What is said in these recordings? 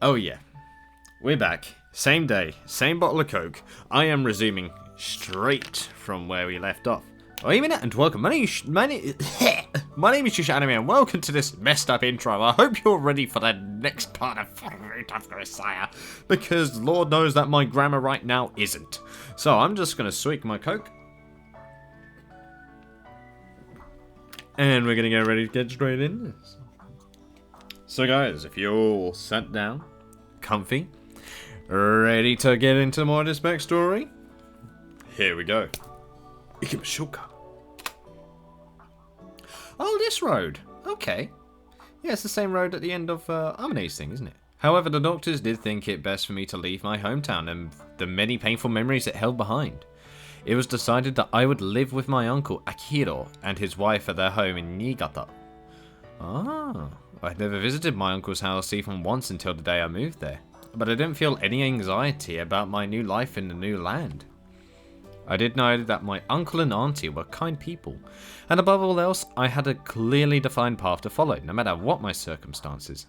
Oh yeah, we're back. Same day, same bottle of Coke. I am resuming straight from where we left off. Wait a minute and welcome. My name is Yuusha Anime and welcome to this messed up intro. I hope you're ready for the next part of Grisaia, because Lord knows that my grammar right now isn't. So I'm just going to swig my Coke. And we're going to get ready to get straight in this. So guys, if you're all sat down, comfy, ready to get into more of this backstory, here we go. Oh, this road. Okay. Yeah, it's the same road at the end of Amane's thing, isn't it? However, the doctors did think it best for me to leave my hometown and the many painful memories it held behind. It was decided that I would live with my uncle Akihiro and his wife at their home in Niigata. Ah, I'd never visited my uncle's house even once until the day I moved there, but I didn't feel any anxiety about my new life in the new land. I did know that my uncle and auntie were kind people, and above all else, I had a clearly defined path to follow, no matter what my circumstances.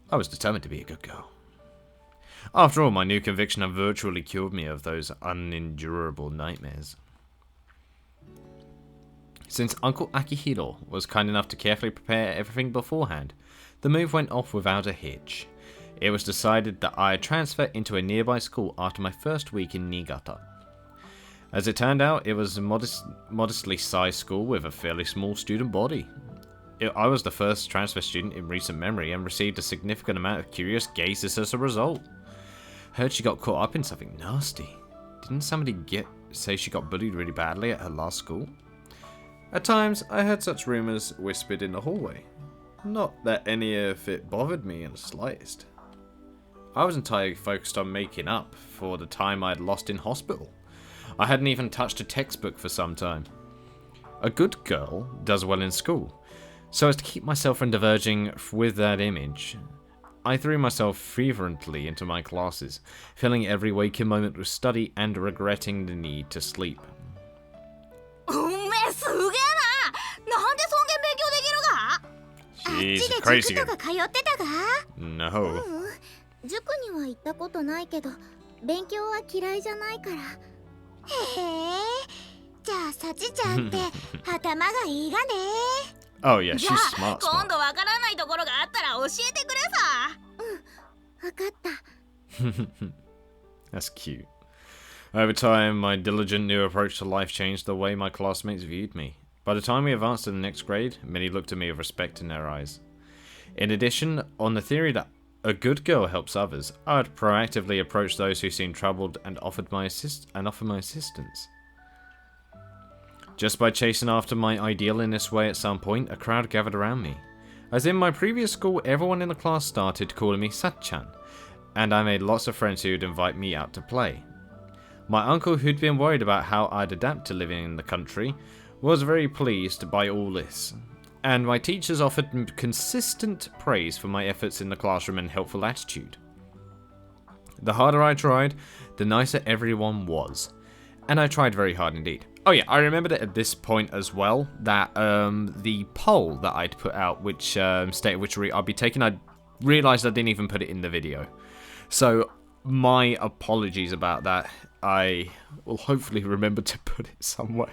I was determined to be a good girl. After all, my new conviction had virtually cured me of those unendurable nightmares. Since Uncle Akihiro was kind enough to carefully prepare everything beforehand, the move went off without a hitch. It was decided that I transfer into a nearby school after my first week in Niigata. As it turned out, it was a modestly sized school with a fairly small student body. I was the first transfer student in recent memory and received a significant amount of curious gazes as a result. Heard she got caught up in something nasty. Didn't somebody say she got bullied really badly at her last school? At times, I heard such rumours whispered in the hallway. Not that any of it bothered me in the slightest. I was entirely focused on making up for the time I had lost in hospital. I hadn't even touched a textbook for some time. A good girl does well in school, so as to keep myself from diverging with that image, I threw myself fervently into my classes, filling every waking moment with study and regretting the need to sleep. She's crazy. No. 塾には行ったことないけど、勉強は嫌いじゃないから。へえ。じゃあサチちゃんって頭がいいがね。Oh yeah, she's smart. 今度わからないところがあったら教えてくれさ。わかった。 That's cute. Over time, my diligent new approach to life changed the way my classmates viewed me. By the time we advanced to the next grade, many looked at me with respect in their eyes. In addition, on the theory that a good girl helps others, I would proactively approach those who seemed troubled and offer my assistance. Just by chasing after my ideal in this way at some point, a crowd gathered around me. As in my previous school, everyone in the class started calling me Sachi-chan, and I made lots of friends who would invite me out to play. My uncle, who'd been worried about how I'd adapt to living in the country, was very pleased by all this, and my teachers offered consistent praise for my efforts in the classroom and helpful attitude. The harder I tried, the nicer everyone was, and I tried very hard indeed. Oh yeah, I remembered it at this point as well, that the poll that I'd put out, which stated which route I'd be taking, I realised I didn't even put it in the video. So, my apologies about that. I will hopefully remember to put it somewhere.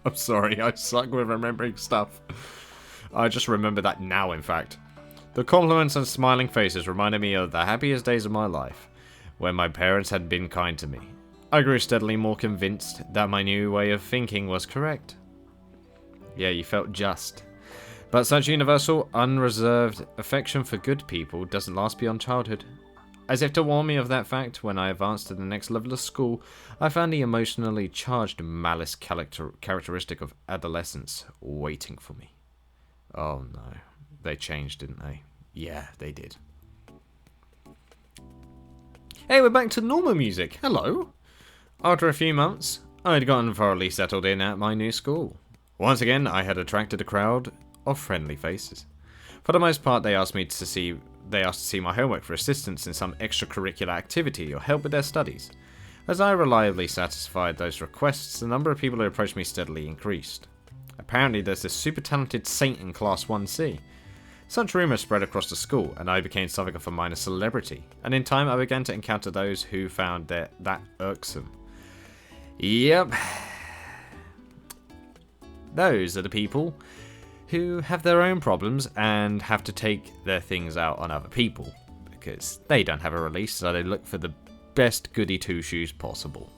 I'm sorry, I suck with remembering stuff. I just remember that now, in fact. The compliments and smiling faces reminded me of the happiest days of my life, when my parents had been kind to me. I grew steadily more convinced that my new way of thinking was correct. Yeah, you felt just. But such universal, unreserved affection for good people doesn't last beyond childhood. As if to warn me of that fact, when I advanced to the next level of school, I found the emotionally charged malice characteristic of adolescence waiting for me. Oh no, they changed, didn't they? Yeah, they did. Hey, we're back to normal music. Hello. After a few months, I'd gotten thoroughly settled in at my new school. Once again, I had attracted a crowd of friendly faces. For the most part, they asked to see my homework for assistance in some extracurricular activity or help with their studies. As I reliably satisfied those requests, the number of people who approached me steadily increased. Apparently, there's this super talented saint in Class 1C. Such rumours spread across the school, and I became something of a minor celebrity, and in time I began to encounter those who found that irksome. Yep. Those are the people who have their own problems and have to take their things out on other people, because they don't have a release, so they look for the best goody two-shoes possible.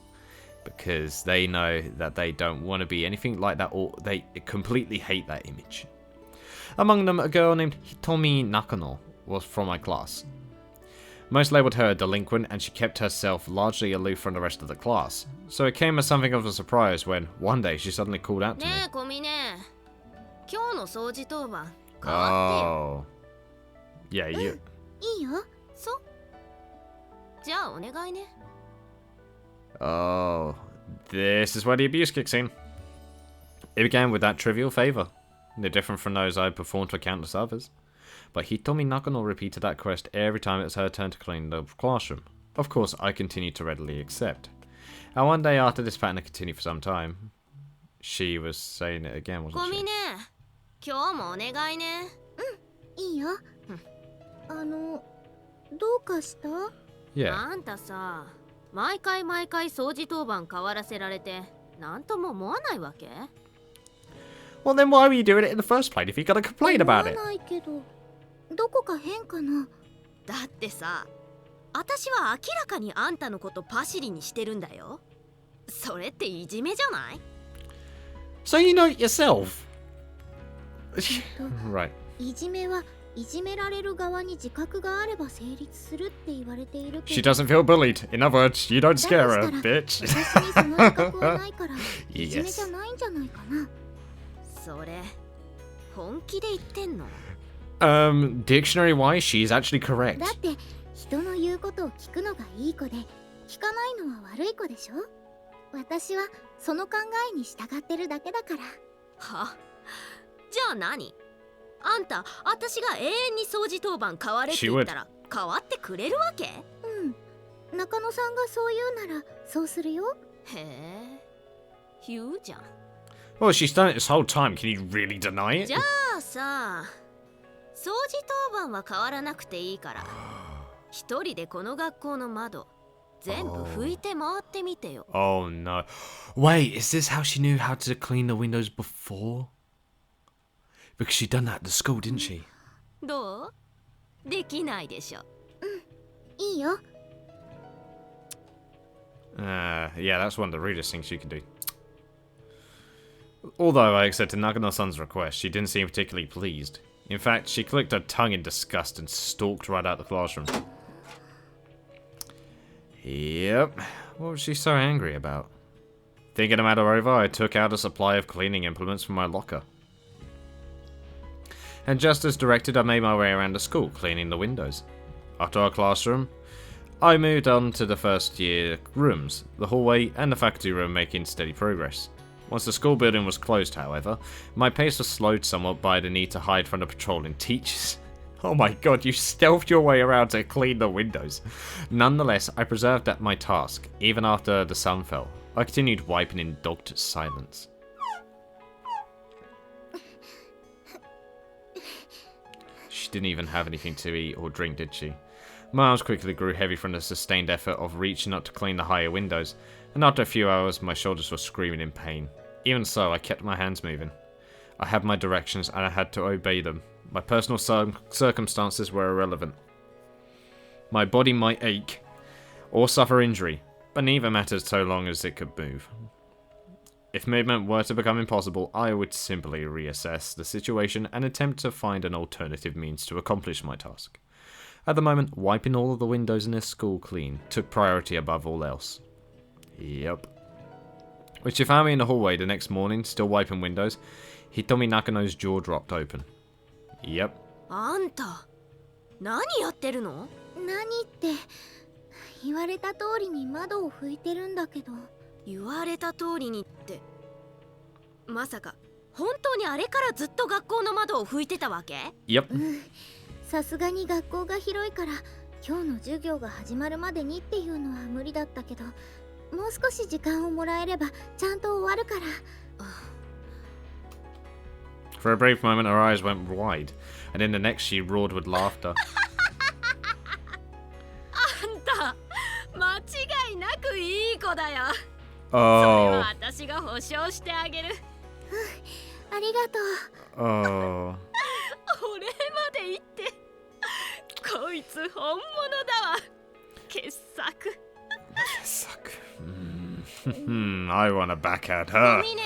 Because they know that they don't want to be anything like that, or they completely hate that image. Among them, a girl named Hitomi Nakano was from my class. Most labelled her a delinquent, and she kept herself largely aloof from the rest of the class. So it came as something of a surprise when, one day, she suddenly called out to me. Oh. Yeah, you. Oh. This is where the abuse kicks in. It began with that trivial favour. No different from those I performed for countless others. But Hitomi Nakano repeated that quest every time it was her turn to clean the classroom. Of course, I continued to readily accept. And one day after this pattern had continued for some time, she was saying it again, wasn't she? Yeah. Well, then why were you doing it in the first place if you're gonna complain about it? だってさ、私は明らかにあんたのことパシリにしてるんだよ。それっていじめじゃない？ So you know it yourself. Right. いじめはいじめられる側に自覚があれば成立するって言われているけど。 She doesn't feel bullied. In other words, you don't scare her, bitch. 私にその自覚はないからいじめじゃないんじゃないかな。それ本気で言ってんの？ Dictionary wise, she's actually correct. だって人の言うことを聞くのがいい子で聞かないのは悪い子でしょ。私はその考えに従ってるだけだから。は？じゃあ何？あんた、私が永遠に掃除当番変われって言ったら変わってくれるわけ？うん。中野さんがそう言うならそうするよ。へえ。言うじゃん。Well, she's done it this whole time. Can you really deny it? じゃあさ、掃除当番は変わらなくていいから、一人でこの学校の窓全部拭いて回ってみてよ。Oh no. Wait, is this how she knew how to clean the windows before? Because she'd done that at the school, didn't she? どう？できないでしょ。いいよ。Yeah, that's one of the rudest things she can do. Although I accepted Nagano-san's request, she didn't seem particularly pleased. In fact, she clicked her tongue in disgust and stalked right out the classroom. Yep. What was she so angry about? Thinking the matter over, I took out a supply of cleaning implements from my locker. And just as directed, I made my way around the school, cleaning the windows. After our classroom, I moved on to the first year rooms, the hallway and the faculty room, making steady progress. Once the school building was closed, however, my pace was slowed somewhat by the need to hide from the patrolling teachers. Oh my god, you stealthed your way around to clean the windows. Nonetheless, I preserved at my task, even after the sun fell. I continued wiping in dogged silence. She didn't even have anything to eat or drink, did she? My arms quickly grew heavy from the sustained effort of reaching up to clean the higher windows, and after a few hours, my shoulders were screaming in pain. Even so, I kept my hands moving. I had my directions, and I had to obey them. My personal circumstances were irrelevant. My body might ache, or suffer injury, but neither mattered so long as it could move. If movement were to become impossible, I would simply reassess the situation and attempt to find an alternative means to accomplish my task. At the moment, wiping all of the windows in this school clean took priority above all else. Yep. When she found me in the hallway the next morning, still wiping windows, Hitomi Nakano's jaw dropped open. Yep. あんた、何やってるの？何って言われた通りに窓を拭いてるんだけど。言われた通りにって、まさか本当にあれからずっと学校の窓を拭いてたわけ？ Yep. さすがに学校が広いから今日の授業が始まるまでにっていうのは無理だったけど、もう少し時間をもらえればちゃんと終わるから。For a brief moment, her eyes went wide, and in the next, she roared with laughter. あんた間違いなくいい子だよ。それ Oh. は私が保証してあげる。ありがとう。 Oh. お礼まで言って。こいつ本物だわ。傑作。 Suck. I wanna back at her. ゴミね。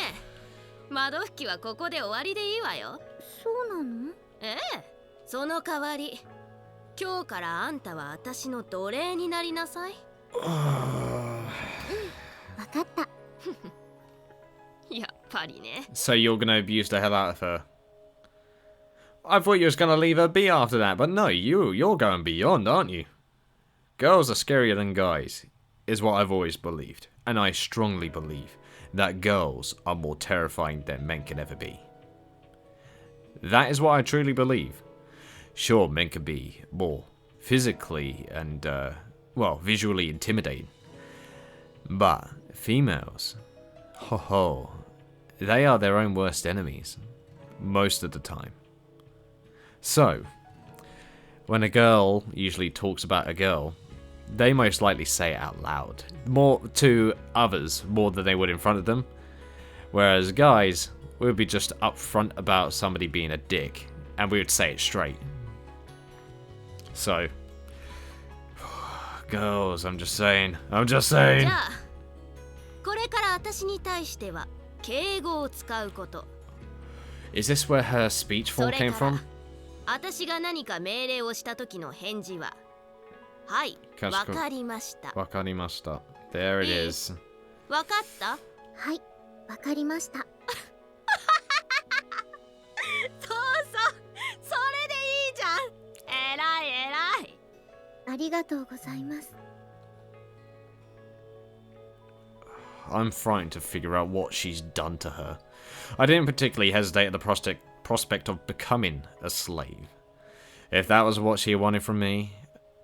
窓拭きはここで終わりでいいわよ。そうなの？ええ。その代わり、今日からあんたは私の奴隷になりなさい。わかった。やっぱりね。 So you're gonna abuse the hell out of her. I thought you was gonna leave her be after that, but no, you're going beyond, aren't you? Girls are scarier than guys, is what I've always believed. And I strongly believe that girls are more terrifying than men can ever be. That is what I truly believe. Sure, men can be more physically and, well, visually intimidating. But females, they are their own worst enemies. Most of the time. So, when a girl usually talks about a girl, they most likely say it out loud. More to others, more than they would in front of them. Whereas guys would be just upfront about somebody being a dick, and we would say it straight. So, girls, I'm just saying. じゃあ、これから私に対しては敬語を使うこと。 Is this where her speech form came from? 私が何か命令をした時の返事は、はい、わかりました。わかりました。There it is. わかった？はい、わかりました。そうそう、それでいいじゃん。えらいえらい。ありがとうございます。 I'm frightened to figure out what she's done to her. I didn't particularly hesitate at the prospect of becoming a slave. If that was what she wanted from me,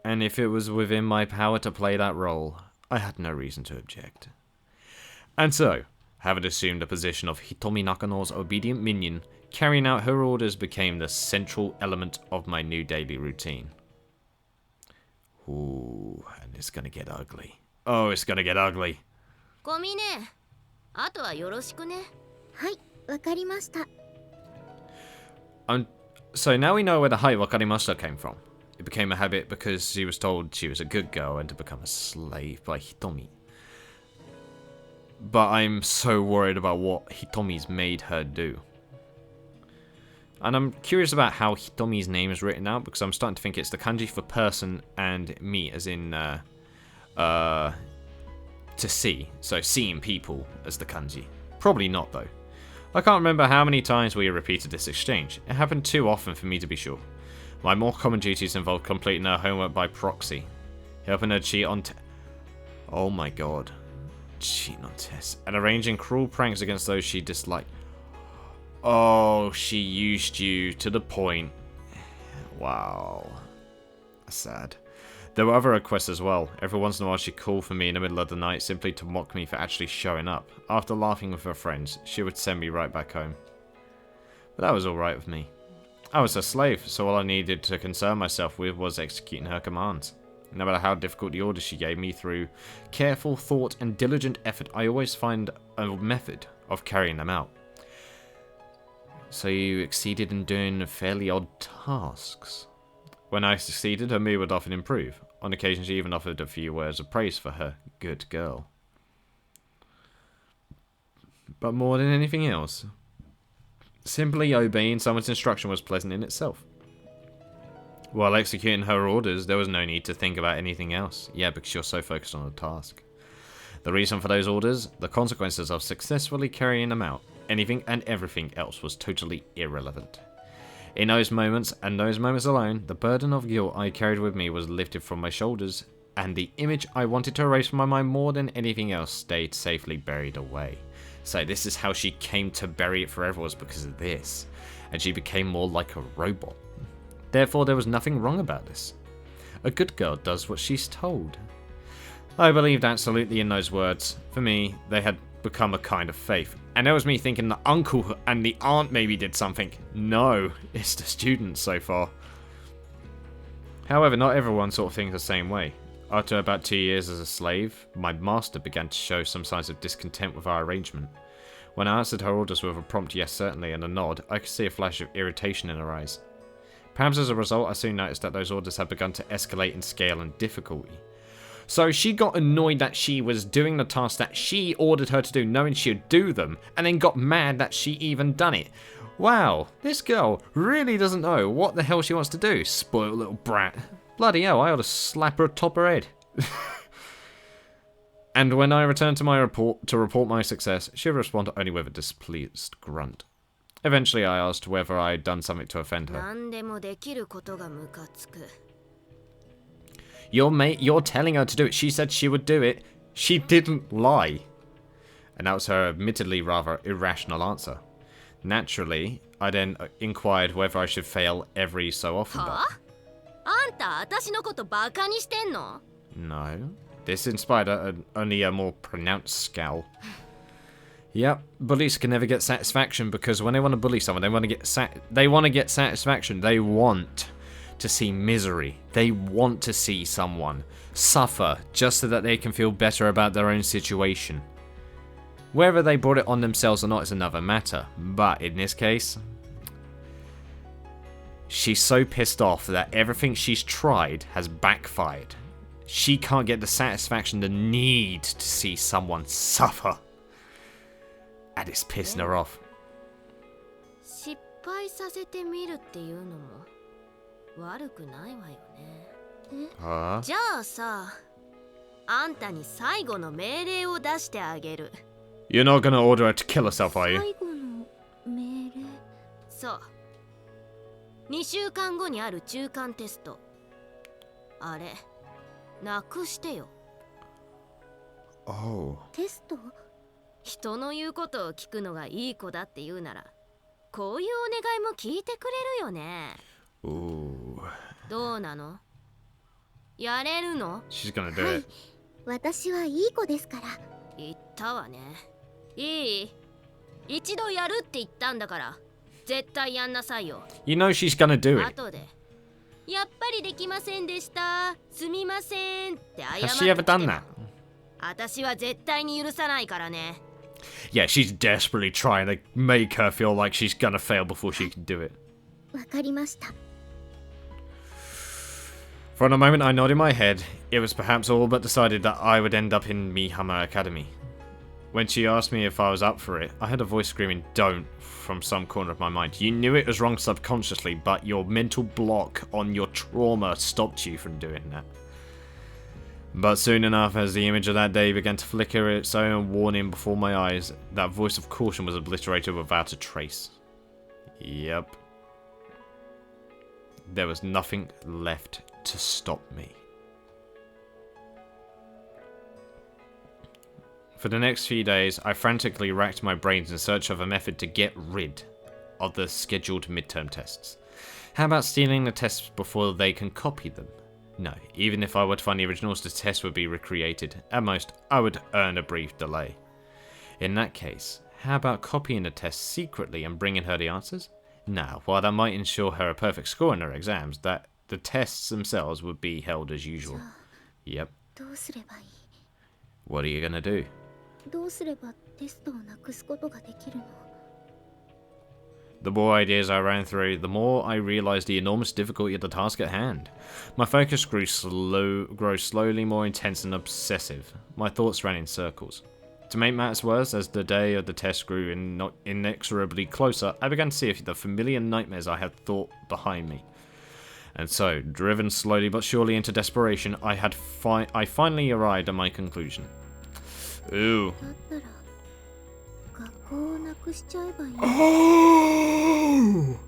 and if it was within my power to play that role, I had no reason to object. And so, having assumed the position of Hitomi Nakano's obedient minion, carrying out her orders became the central element of my new daily routine. Ooh, and it's gonna get ugly. Oh, it's gonna get ugly. ゴミね。あとはよろしくね。はい、わかりました。 So now we know where the "hai wakarimashita" came from. It became a habit because she was told she was a good girl and to become a slave by Hitomi. But I'm so worried about what Hitomi's made her do. And I'm curious about how Hitomi's name is written out because I'm starting to think it's the kanji for person and mi as in to see. So seeing people as the kanji. Probably not though. I can't remember how many times we repeated this exchange. It happened too often for me to be sure. My more common duties involved completing her homework by proxy, helping her cheat on oh my god. Cheat on tests. And arranging cruel pranks against those she disliked. Oh, she used you to the point. Wow. Sad. There were other requests as well. Every once in a while she'd call for me in the middle of the night simply to mock me for actually showing up. After laughing with her friends, she would send me right back home. But that was alright with me. I was her slave, so all I needed to concern myself with was executing her commands. No matter how difficult the orders she gave me, through careful thought and diligent effort, I always find a method of carrying them out. So you exceeded in doing fairly odd tasks. When I succeeded, her mood would often improve. On occasion, she even offered a few words of praise for her good girl. But more than anything else, simply obeying someone's instruction was pleasant in itself. While executing her orders, there was no need to think about anything else. Yeah, because you're so focused on the task. The reason for those orders, the consequences of successfully carrying them out, anything and everything else was totally irrelevant. In those moments, and those moments alone, the burden of guilt I carried with me was lifted from my shoulders, and the image I wanted to erase from my mind more than anything else stayed safely buried away. So this is how she came to bury it forever, was because of this, and she became more like a robot. Therefore, there was nothing wrong about this. A good girl does what she's told. I believed absolutely in those words. For me, they had become a kind of faith. And that was me thinking the uncle and the aunt maybe did something. No, it's the students so far. However, not everyone sort of thinks the same way. After about 2 years as a slave, my master began to show some signs of discontent with our arrangement. When I answered her orders with a prompt yes certainly and a nod, I could see a flash of irritation in her eyes. Perhaps as a result, I soon noticed that those orders had begun to escalate in scale and difficulty. So she got annoyed that she was doing the tasks that she ordered her to do, knowing she'd do them, and then got mad that she even done it. Wow, this girl really doesn't know what the hell she wants to do, spoiled little brat. Bloody hell, I ought to slap her atop her head. And when I returned to my report to report my success, she responded only with a displeased grunt. Eventually, I asked whether I had done something to offend her. You're telling her to do it. She said she would do it. She didn't lie. And that was her admittedly rather irrational answer. Naturally, I then inquired whether I should fail every so often. No. This inspired only a more pronounced scowl. Yep, bullies can never get satisfaction because when they want to bully someone, they want to get satisfaction. They want to see misery. They want to see someone suffer just so that they can feel better about their own situation. Whether they brought it on themselves or not is another matter, but in this case, she's so pissed off that everything she's tried has backfired. She can't get the satisfaction, the need to see someone suffer. And it's pissing her off. You're not gonna order her to kill herself, are you? 2週間後にある中間テスト。あれ、なくしてよ。Oh. テスト？人の言うことを聞くのがいい子だって言うなら、こういうお願いも聞いてくれるよね。どうなの？やれるの？ She's gonna do it. 私はいい子ですから。言ったわね。いい？一度やるって言ったんだから。絶対やんなさいよ。You know she's gonna do it. 後でやっぱりできませんでした。すみませんって謝って。Has she ever done that? 私は絶対に許さないからね。Yeah, she's desperately trying to make her feel like she's gonna fail before she can do it. わかりました。For a moment, I nodded my head. It was perhaps all but decided that I would end up in Mihama Academy. When she asked me if I was up for it, I had a voice screaming, "Don't," from some corner of my mind. You knew it was wrong subconsciously, but your mental block on your trauma stopped you from doing that. But soon enough, as the image of that day began to flicker its own warning before my eyes, that voice of caution was obliterated without a trace. Yep. There was nothing left to stop me. For the next few days, I frantically racked my brains in search of a method to get rid of the scheduled midterm tests. How about stealing the tests before they can copy them? No, even if I were to find the originals, the tests would be recreated. At most, I would earn a brief delay. In that case, how about copying the tests secretly and bringing her the answers? Now, while that might ensure her a perfect score in her exams, that the tests themselves would be held as usual. Yep. What are you gonna do? どうすればテストをなくすことができるの? The more ideas I ran through, the more I realized the enormous difficulty of the task at hand. My focus grew slowly more intense and obsessive. My thoughts ran in circles. To make matters worse, as the day of the test grew inexorably closer, I began to see the familiar nightmares I had thought behind me. And so, driven slowly but surely into desperation, I finally arrived at my conclusion. Ooh. Oh!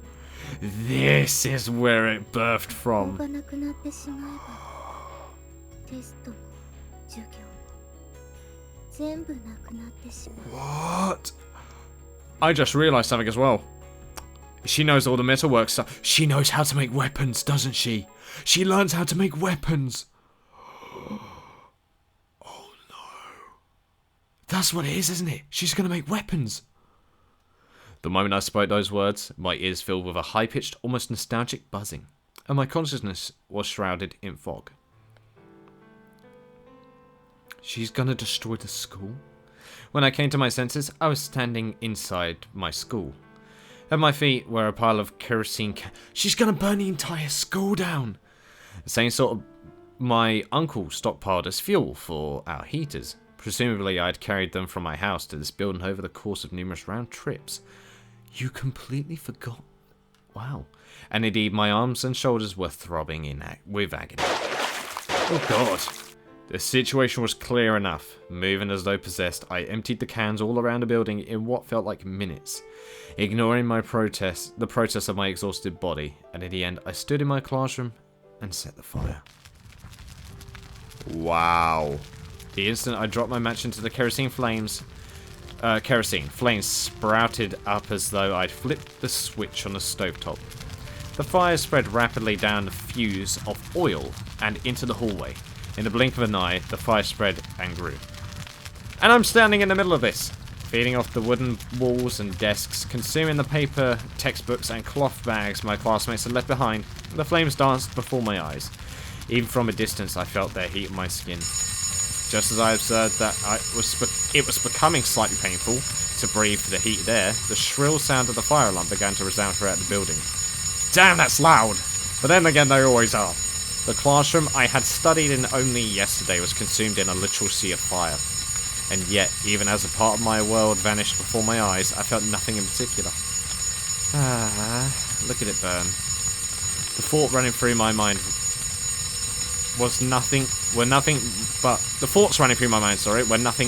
This is where it birthed from. What? I just realized something as well. She knows all the metalwork stuff. She knows how to make weapons, doesn't she? She learns how to make weapons. That's what it is, isn't it? She's gonna make weapons. The moment I spoke those words, my ears filled with a high-pitched, almost nostalgic buzzing, and my consciousness was shrouded in fog. She's gonna destroy the school? When I came to my senses, I was standing inside my school. At my feet were a pile of kerosene She's gonna burn the entire school down! The same sort of my uncle stockpiled as fuel for our heaters. Presumably I'd carried them from my house to this building over the course of numerous round trips. You completely forgot? Wow. And indeed, my arms and shoulders were throbbing with agony. Oh god. The situation was clear enough. Moving as though possessed, I emptied the cans all around the building in what felt like minutes, ignoring the protest of my exhausted body, and in the end, I stood in my classroom and set the fire. Wow. The instant I dropped my match into the flames sprouted up as though I'd flipped the switch on the stovetop. The fire spread rapidly down the fuse of oil and into the hallway. In the blink of an eye, the fire spread and grew. And I'm standing in the middle of this, feeding off the wooden walls and desks, consuming the paper, textbooks, and cloth bags my classmates had left behind. The flames danced before my eyes. Even from a distance, I felt their heat on my skin. Just as I observed that it was becoming slightly painful to breathe the heated air, the shrill sound of the fire alarm began to resound throughout the building. Damn, that's loud! But then again, they always are. The classroom I had studied in only yesterday was consumed in a literal sea of fire. And yet, even as a part of my world vanished before my eyes, I felt nothing in particular. Look at it burn. The thought running through my mind were nothing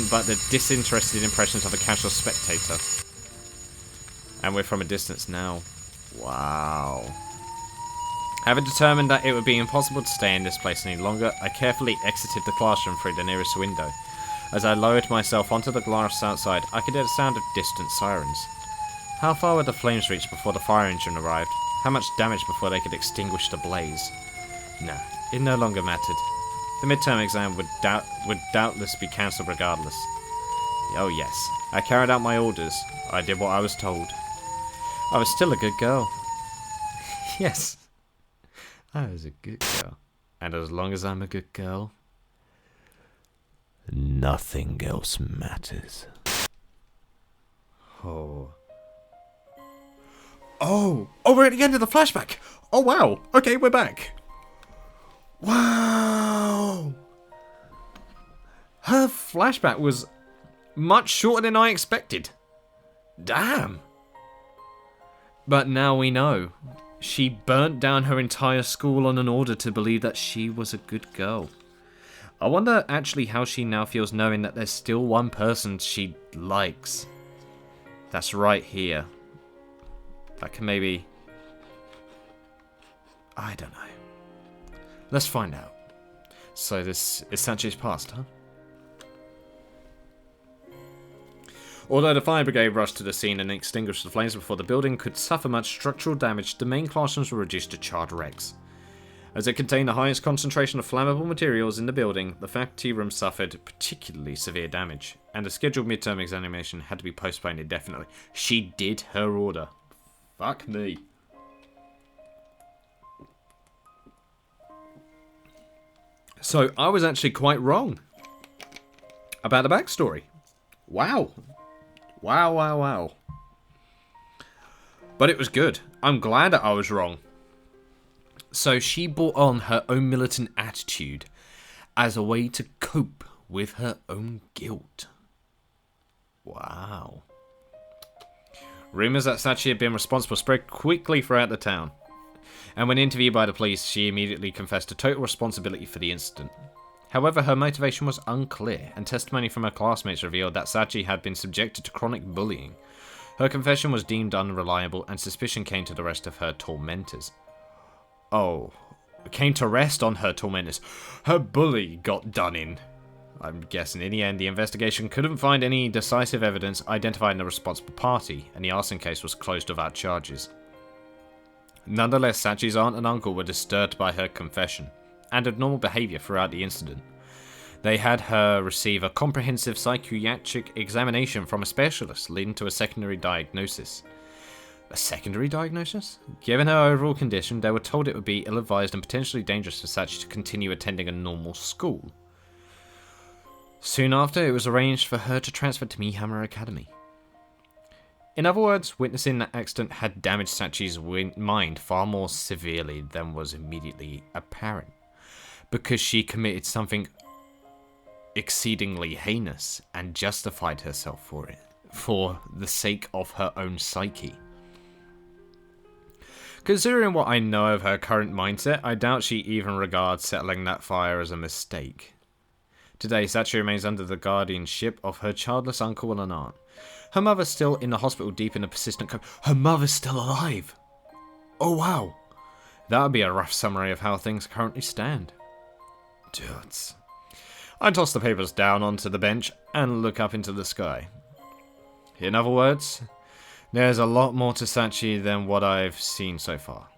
but the disinterested impressions of a casual spectator. And we're from a distance now. Wow. Having determined that it would be impossible to stay in this place any longer, I carefully exited the classroom through the nearest window. As I lowered myself onto the glass outside, I could hear the sound of distant sirens. How far would the flames reach before the fire engine arrived? How much damage before they could extinguish the blaze? No, it no longer mattered. The midterm exam would doubtless be cancelled regardless. Oh yes, I carried out my orders. I did what I was told. I was still a good girl. Yes, I was a good girl. And as long as I'm a good girl, nothing else matters. Oh, we're at the end of the flashback. Oh wow. Okay, we're back. Wow. Her flashback was much shorter than I expected. Damn. But now we know. She burnt down her entire school on an order to believe that she was a good girl. I wonder actually how she now feels knowing that there's still one person she likes. That's right here. That can maybe... I don't know. Let's find out. So this is Sachi's past, huh? Although the fire brigade rushed to the scene and extinguished the flames before the building could suffer much structural damage, the main classrooms were reduced to charred wrecks. As it contained the highest concentration of flammable materials in the building, the faculty room suffered particularly severe damage, and the scheduled midterm examination had to be postponed indefinitely. She did her order. Fuck me. So, I was actually quite wrong about the backstory. Wow. Wow. But it was good. I'm glad that I was wrong. So she brought on her own militant attitude as a way to cope with her own guilt. Wow. Rumours that Sachi had been responsible spread quickly throughout the town. And when interviewed by the police, she immediately confessed to total responsibility for the incident. However, her motivation was unclear, and testimony from her classmates revealed that Sachi had been subjected to chronic bullying. Her confession was deemed unreliable, and suspicion came to the rest of her tormentors. Oh, came to rest on her tormentors. Her bully got done in. I'm guessing in the end, the investigation couldn't find any decisive evidence identifying the responsible party, and the arson case was closed without charges. Nonetheless, Sachi's aunt and uncle were disturbed by her confession, and abnormal behaviour throughout the incident. They had her receive a comprehensive psychiatric examination from a specialist, leading to a secondary diagnosis. A secondary diagnosis? Given her overall condition, they were told it would be ill-advised and potentially dangerous for Sachi to continue attending a normal school. Soon after, it was arranged for her to transfer to Mihammer Academy. In other words, witnessing that accident had damaged Sachi's mind far more severely than was immediately apparent, because she committed something exceedingly heinous and justified herself for it, for the sake of her own psyche. Considering what I know of her current mindset, I doubt she even regards settling that fire as a mistake. Today, Sachi remains under the guardianship of her childless uncle and aunt. Her mother's still in the hospital deep in a persistent coma. Her mother's still alive! Oh wow! That would be a rough summary of how things currently stand. Dudes. I toss the papers down onto the bench and look up into the sky. In other words, there's a lot more to Sachi than what I've seen so far.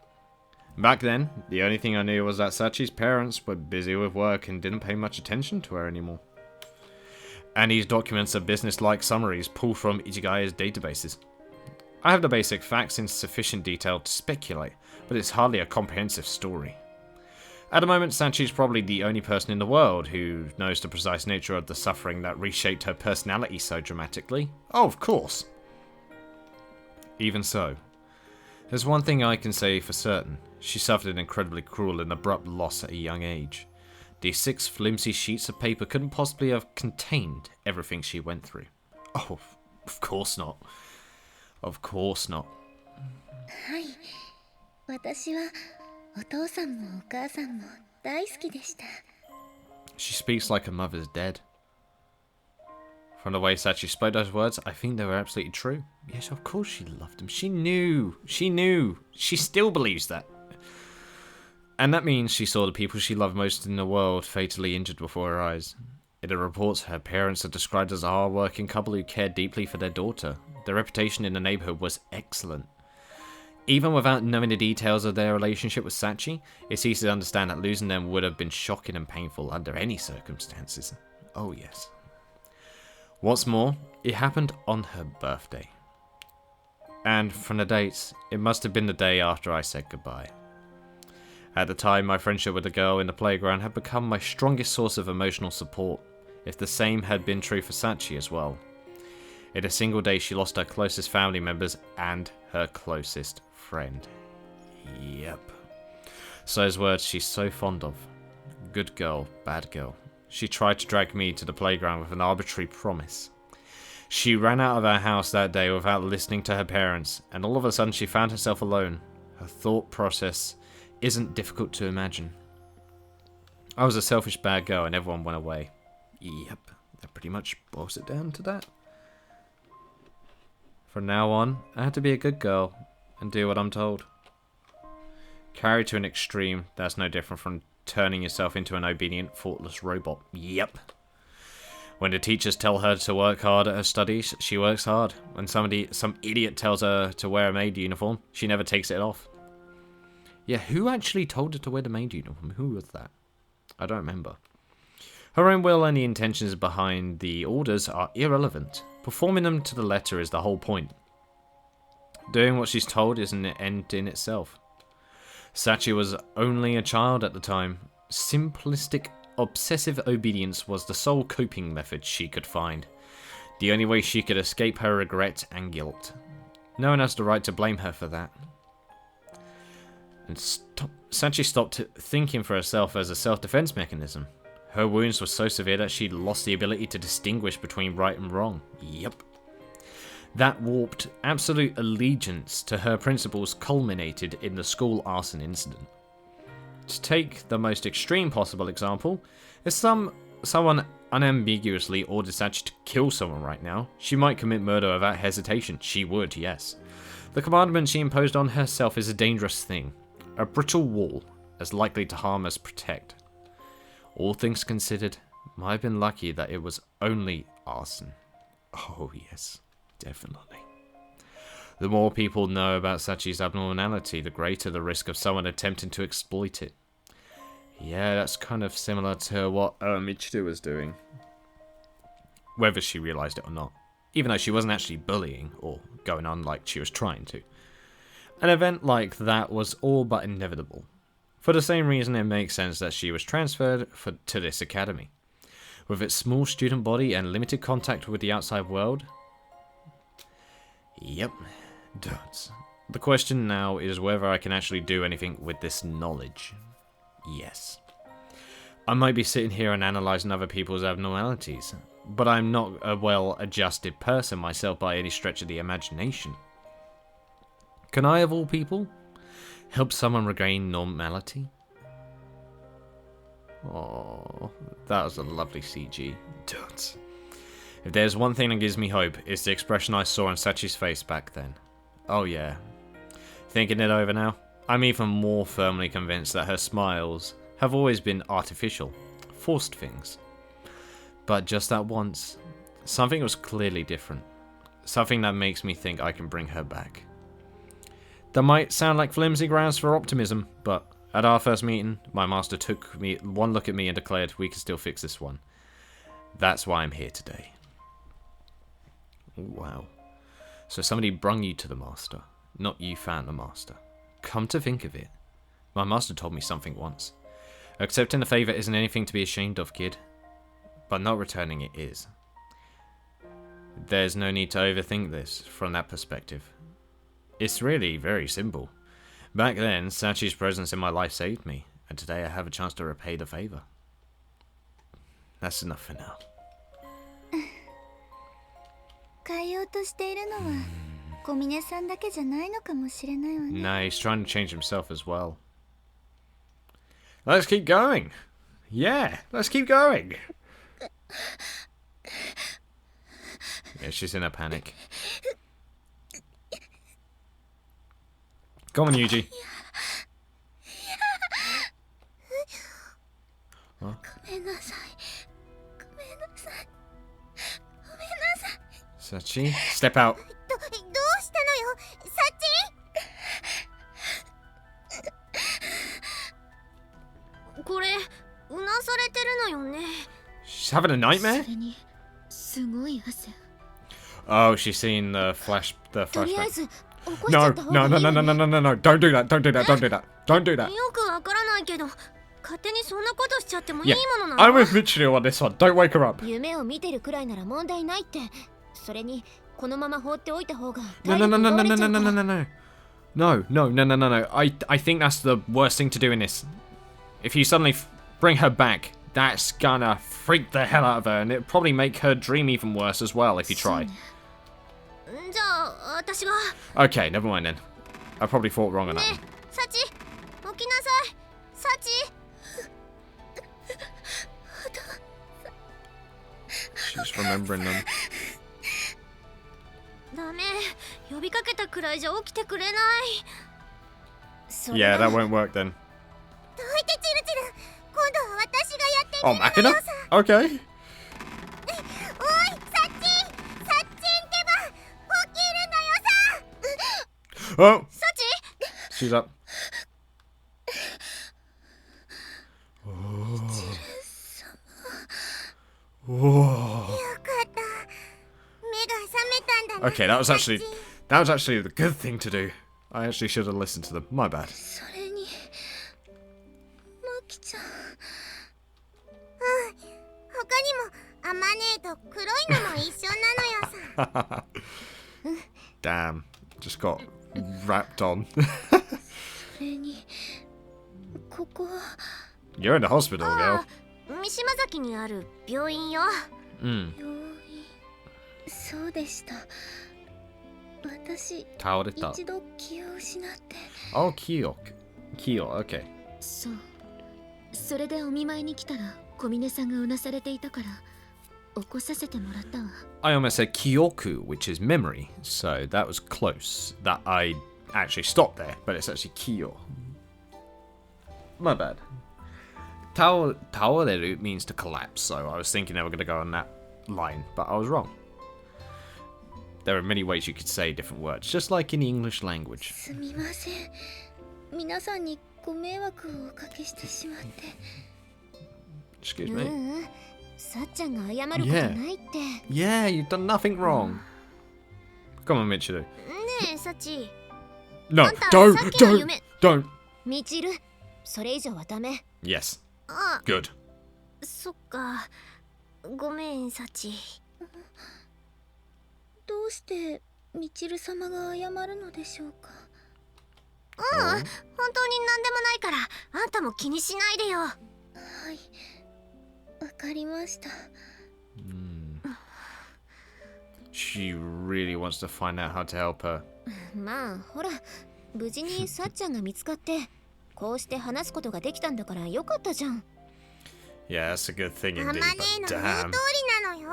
Back then, the only thing I knew was that Sachi's parents were busy with work and didn't pay much attention to her anymore. And these documents are business-like summaries pulled from Ichigaya's databases. I have the basic facts in sufficient detail to speculate, but it's hardly a comprehensive story. At the moment, Sachi's probably the only person in the world who knows the precise nature of the suffering that reshaped her personality so dramatically. Oh, of course! Even so, there's one thing I can say for certain. She suffered an incredibly cruel and abrupt loss at a young age. These 6 flimsy sheets of paper couldn't possibly have contained everything she went through. Oh, of course not. Of course not. はい。私はお父さんもお母さんも大好きでした。 She speaks like her mother's dead. From the way Sachi spoke those words, I think they were absolutely true. Yes, of course she loved him. She knew. She knew. She still believes that. And that means she saw the people she loved most in the world fatally injured before her eyes. In the reports, her parents are described as a hard-working couple who cared deeply for their daughter. Their reputation in the neighborhood was excellent. Even without knowing the details of their relationship with Sachi, it's easy to understand that losing them would have been shocking and painful under any circumstances. Oh yes. What's more, it happened on her birthday. And from the dates, it must have been the day after I said goodbye. At the time, my friendship with the girl in the playground had become my strongest source of emotional support, if the same had been true for Sachi as well. In a single day, she lost her closest family members and her closest friend. Yep. So those words she's so fond of. Good girl, bad girl. She tried to drag me to the playground with an arbitrary promise. She ran out of our house that day without listening to her parents, and all of a sudden she found herself alone. Her thought process isn't difficult to imagine. I was a selfish bad girl and everyone went away. Yep, that pretty much boils it down to that. From now on, I have to be a good girl and do what I'm told. Carried to an extreme, that's no different from turning yourself into an obedient, thoughtless robot. Yep. When the teachers tell her to work hard at her studies, she works hard. When some idiot tells her to wear a maid uniform, she never takes it off. Yeah, who actually told her to wear the maid uniform? Who was that? I don't remember. Her own will and the intentions behind the orders are irrelevant. Performing them to the letter is the whole point. Doing what she's told is an end in itself. Sachi was only a child at the time. Simplistic, obsessive obedience was the sole coping method she could find. The only way she could escape her regret and guilt. No one has the right to blame her for that. And Sachi stopped thinking for herself as a self-defense mechanism. Her wounds were so severe that she'd lost the ability to distinguish between right and wrong. Yep. That warped absolute allegiance to her principles culminated in the school arson incident. To take the most extreme possible example, if someone unambiguously ordered Sachi to kill someone right now, she might commit murder without hesitation. She would, yes. The commandment she imposed on herself is a dangerous thing. A brittle wall, as likely to harm as protect. All things considered, might have been lucky that it was only arson. Oh yes, definitely. The more people know about Sachi's abnormality, the greater the risk of someone attempting to exploit it. Yeah, that's kind of similar to what Michiru was doing. Whether she realised it or not. Even though she wasn't actually bullying or going on like she was trying to. An event like that was all but inevitable. For the same reason it makes sense that she was transferred to this academy. With its small student body and limited contact with the outside world. Yep, does. The question now is whether I can actually do anything with this knowledge. Yes. I might be sitting here and analysing other people's abnormalities, but I'm not a well-adjusted person myself by any stretch of the imagination. Can I, of all people, help someone regain normality? Oh, that was a lovely CG. Dudes. If there's one thing that gives me hope, it's the expression I saw on Sachi's face back then. Oh yeah. Thinking it over now, I'm even more firmly convinced that her smiles have always been artificial, forced things. But just that once, something was clearly different. Something that makes me think I can bring her back. That might sound like flimsy grounds for optimism, but at our first meeting, my master took me one look at me and declared we can still fix this one. That's why I'm here today. Ooh, wow. So somebody brung you to the master, not you found the master. Come to think of it, my master told me something once. Accepting a favour isn't anything to be ashamed of, kid. But not returning it is. There's no need to overthink this from that perspective. It's really very simple. Back then, Sachi's presence in my life saved me, and today I have a chance to repay the favour. That's enough for now. No, he's trying to change himself as well. Let's keep going. Yeah, let's keep going. Yeah, she's in a panic. Come on, Yuji. Huh? Sachi, step out. She's having a nightmare? Oh, she's seen the flashback. No, don't do that, don't do that, don't do that, don't do that. Yeah, I'm with Michiru on this one, don't wake her up. No. I think that's the worst thing to do in this. If you suddenly bring her back, that's gonna freak the hell out of her, and it'll probably make her dream even worse as well if you try. Okay, never mind then. I probably thought wrong on that one. She's remembering them. Yeah, that won't work then. Oh, Makina? Okay. Oh! She's up. Whoa. Okay, that was actually the good thing to do. I actually should have listened to them. My bad. Damn, just got wrapped on. You're in the hospital, girl. Oh, Kyo, okay. I almost said Kyoku, which is memory, so that was close. That I actually stopped there, but it's actually Kyo. My bad. Taoreru means to collapse, so I was thinking they were going to go on that line, but I was wrong. There are many ways you could say different words, just like in the English language. Excuse me. Yeah, you've done nothing wrong. Come on, Michiru. No, あんた don't, さっきの don't, 夢 don't. みちる、それ以上はダメ。 Yes, あ、 good. そっか。ごめん、サチ。どうしてみちる様が謝るのでしょうか。本当に何でもないから、あんたも気にしないでよ。はい、わかりました。She really wants to find out how to help her. まあ、ほら、無事にさっちゃんが見つかって、こうして話すことができたんだからよかったじゃん。Yeah, that's a good thing ママ indeed, 姉 but の言う damn. 通りなのよ。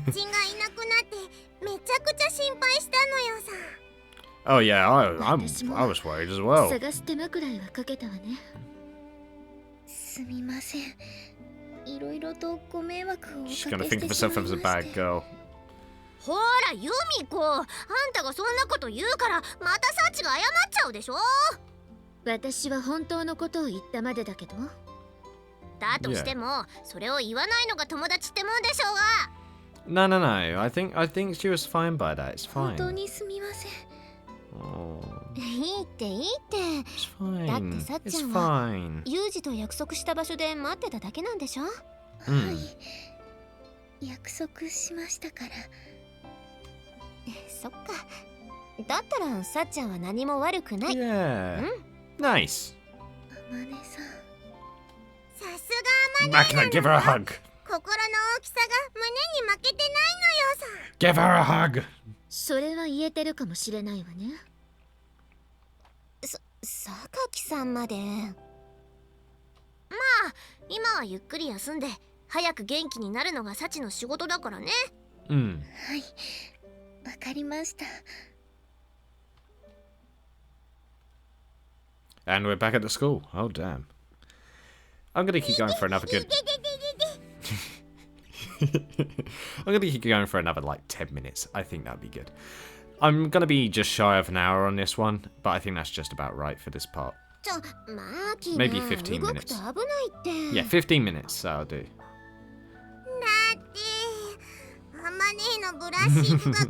サチがいなくなってめちゃくちゃ心配したのよさ。 Oh yeah, I was worried as well. 探す手間くらいはかけたわね。すみません。いろいろとご迷惑をおかけ She's してし gonna まい think ま of し herself as a て。 bad girl. ほらユミコ、あんたがそんなこと言うからまたサチが謝っちゃうでしょ。私は本当のことを言ったまでだけど。だとしてもそれを言わないのが友達ってもんでしょうが。 No, no, no. I think she was fine by that. It's 本 fine. 当にすみません。 Oh, いいっていいって。 it's fine. だってさっ It's ちゃんは fine. ユージと約束した場所で待ってただけなんでしょ。はい、約束しましたから。そっか。だったらさっちゃんは何も悪くない。 Yeah. Nice. あまねさん。さすが Makina, give her a hug. 心の大きさが胸に負けてないのよさ。 Give her a hug. それは言えてるかもしれないわね。榊さんまで。まあ今はゆっくり休んで早く元気になるのがサチの仕事だからね。はい、わかりました。 And we're back at the school. Oh damn. I'm gonna keep going for another good. I'm gonna keep going for another like 10 minutes. I think that'd be good. I'm gonna be just shy of an hour on this one, but I think that's just about right for this part. マーキー Maybe 15動くと minutes. 危ないって。 Yeah, 15 minutes. That'll do. だってあまねのブラッシングが強引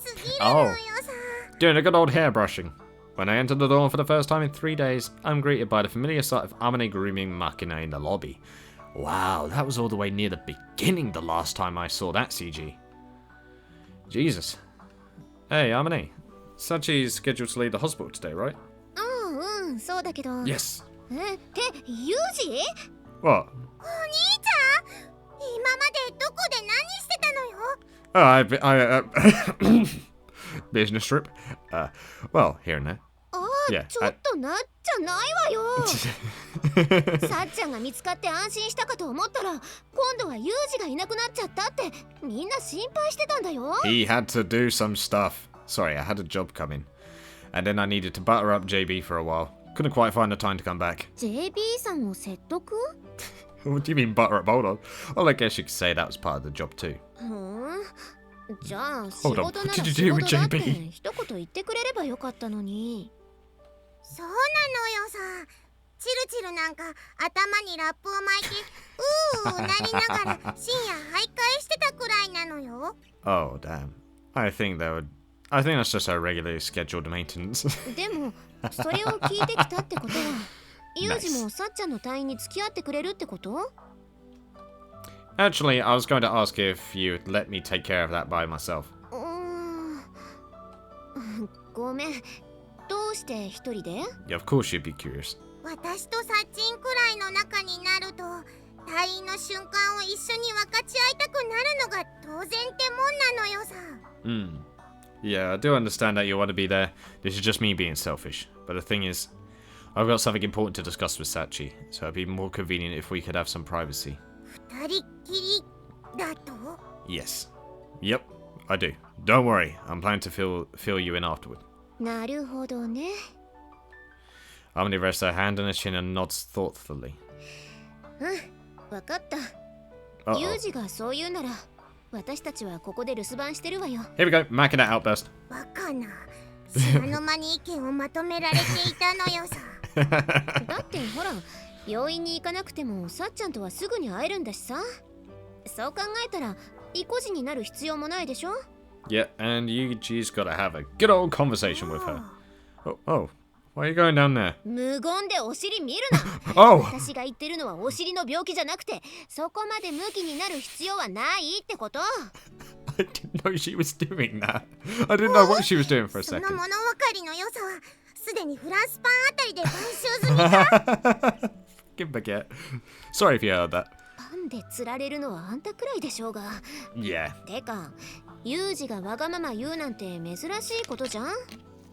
すぎるのよさ。 Doing a good old hair brushing. When I enter the door for the first time in 3 days, I'm greeted by the familiar sight of Amane grooming Makina in the lobby. Wow, that was all the way near the beginning the last time I saw that CG. Jesus. Hey, Amane. Sachi's scheduled to leave the hospital today, right? うん、そうだけど。 Yes. ってユージ？ What? お兄ちゃん？今までどこで何してたのよ？ Business trip. Well, here and there. ああ、 Yeah, ちょっとなっちゃないわよ。さっちゃんが見つかって安心したかと思ったら、今度はユージがいなくなっちゃったってみんな心配してたんだよ。 He had to do some stuff. Sorry, I had a job coming. And then I needed to butter up JB for a while. Couldn't quite find the time to come back. JB さんを説得？ What do you mean butter up? Hold on. Well, I guess you could say that was part of the job too. じゃあ仕 Hold on, 事な what ら did you 仕 do with 事だって JB? 一言言ってくれればよかったのに。そうなのよさ。チルチルなんか頭にラップを巻いてなりながら深夜徘徊してたくらいなのよ。 Oh, damn. I think that's just our regularly scheduled maintenance. でもそれを聞いてきたってことはユージもさっちゃんの隊員に付き合ってくれるってこと？ Actually, I was going to ask if you'd let me take care of that by myself. ごめん。どうして一人で？ Yeah, of course you'd be curious. 私とサッチンくらいの仲になると隊員の瞬間を一緒に分かち合いたくなるのが当然ってもんなのよさ。Yeah, I do understand that you want to be there. This is just me being selfish. But the thing is, I've got something important to discuss with Sachi, so it'd be more convenient if we could have some privacy. 二人っきりだと？ Yes. Yep, I do. Don't worry, I'm planning to fill you in afterward. なるほどね。 Amani rests her hand on his chin and nods thoughtfully. わかった。ユージがそう言うなら、私たちはここで留守番してるわよ。 Here we go, Makina outburst. バカな。知らぬ間に意見をまとめられていたのよさ。だってほら、病院に行かなくてもさっちゃんとはすぐに会えるんだしさ。そう考えたら、意固地になる必要もないでしょ？ Yeah, and Yuji's gotta have a good old conversation with her. Oh. Why are you going down there? 無言でお尻見るな。 Oh! 私が言ってるのはお尻の病気じゃなくて、そこまでムキになる必要はないってこと。I didn't know she was doing that. I didn't know what she was doing for a その second. 物分かりの良さはすでにフランスパンあたりで買収済みか。 Give baguette. Sorry if you heard that. パンで釣られるのはあんたくらいでしょうが。 Yeah. てか、ユージがわがまま言うなんて珍しいことじゃん。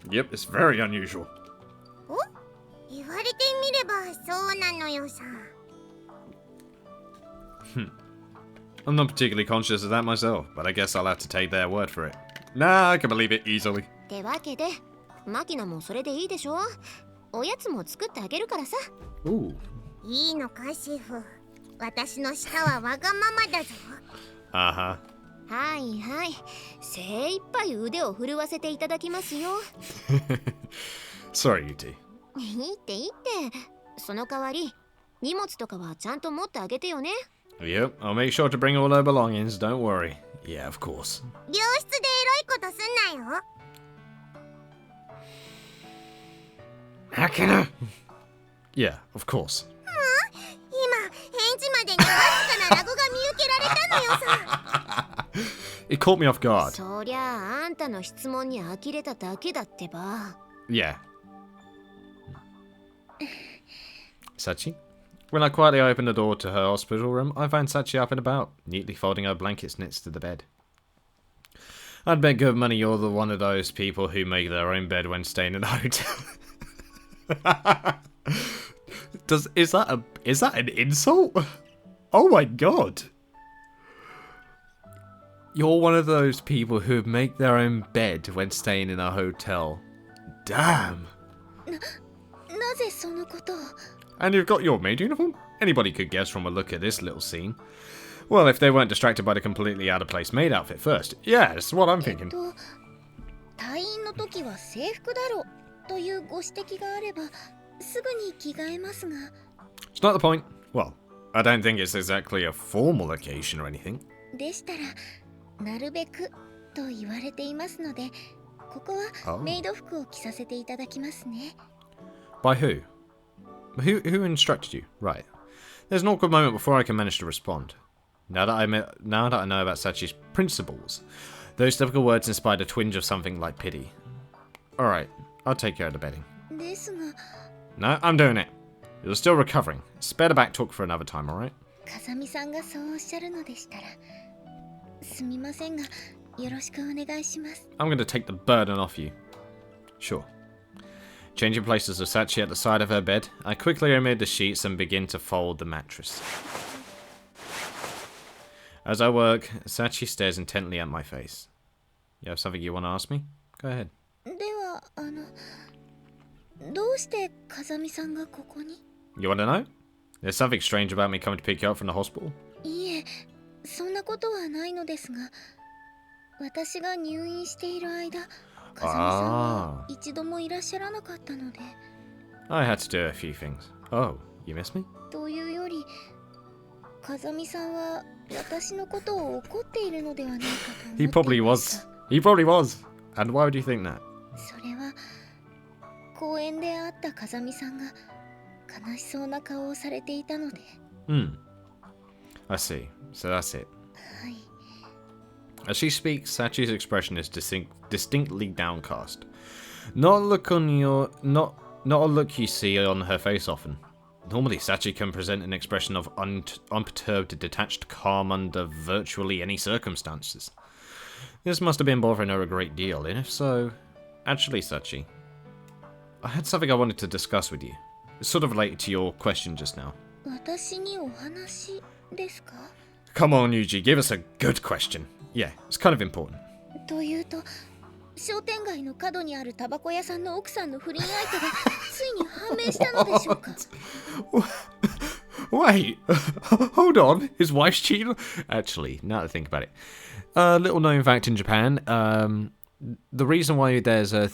Yep, it's very unusual. お？言われてみればそうなのよさ。 I'm not particularly conscious of that myself, but I guess I'll have to take their word for it. Nah, I can believe it easily. ってわけで、マキナもそれでいいでしょ。おやつも作ってあげるからさ。 Ooh. いいのかシェフ。私の舌はわがままだぞ。 Uh-huh. はいはい。精一杯腕を振るわせていただきますよ。Sorry, you two. いいっていいって。その代わり、荷物とかはちゃんと持ってあげてよね。 Yep, I'll make sure to bring all her belongings, don't worry. Yeah, of course. 病室でエロいことすんなよ。 Hakuna! Yeah, of course. 今、返事までにわずかなラグが見受けられたのよさ。 It caught me off guard. そりゃあ、あんたの質問に呆れただけだってば。 Yeah. Sachi? When I quietly opened the door to her hospital room, I found Sachi up and about, neatly folding her blankets next to the bed. I'd bet good money you're the one of those people who make their own bed when staying in a hotel. Is that an insult? Oh my god. You're one of those people who make their own bed when staying in a hotel. Damn. なぜそのことを？ And you've got your maid uniform? Anybody could guess from a look at this little scene. Well, if they weren't distracted by the completely out-of-place maid outfit first. Yeah, that's what I'm thinking. 退院の時は制服だろというご指摘があればすぐに着替えますが。 It's not the point. Well, I don't think it's exactly a formal occasion or anything. でしたらなるべくと言われていますので、ここはメイド服を着させていただきますね。 By who? Who instructed you? Right. There's an awkward moment before I can manage to respond. Now that I know about Sachi's principles, those typical words inspired a twinge of something like pity. Alright, I'll take care of the bedding. ですが、 No, I'm doing it. You're still recovering. Spare the back talk for another time, alright? 風見さんがそうおっしゃるのでしたら、すみませんが、よろしくお願いします。 I'm going to take the burden off you. Sure. Changing places with Sachi at the side of her bed, I quickly remove the sheets and begin to fold the mattress. As I work, Sachi stares intently at my face. You have something you want to ask me? Go ahead. では、どうして風見さんがここに？ You want to know? There's something strange about me coming to pick you up from the hospital. いえ、そんなことはないのですが、私が入院している間、風見さんは一度もいらっしゃらなかったので。I had to do a few things. Oh, you miss me? というより、風見さんは私のことを怒っているのではないかと思ってい He ました。 probably was. He probably was. And why would you think that? それは公園で会った風見さんが悲しそうな顔をされていたので。I see. So that's it. はい。 As she speaks, Sachi's expression is distinctly downcast. Not a look you see on her face often. Normally, Sachi can present an expression of unperturbed, detached calm under virtually any circumstances. This must have been bothering her a great deal, and if so... Actually, Sachi, I had something I wanted to discuss with you. It's sort of related to your question just now. 私にお話ですか？ Come on, Yuji, give us a good question. Yeah, it's kind of important. というと、商店街の角にあるタバコ屋さんの奥さんの不倫相手がついに判明したのでしょうか？ Wait, hold on. His wife's cheating? Actually, now to think about it. Little known fact in Japan, the reason why there's a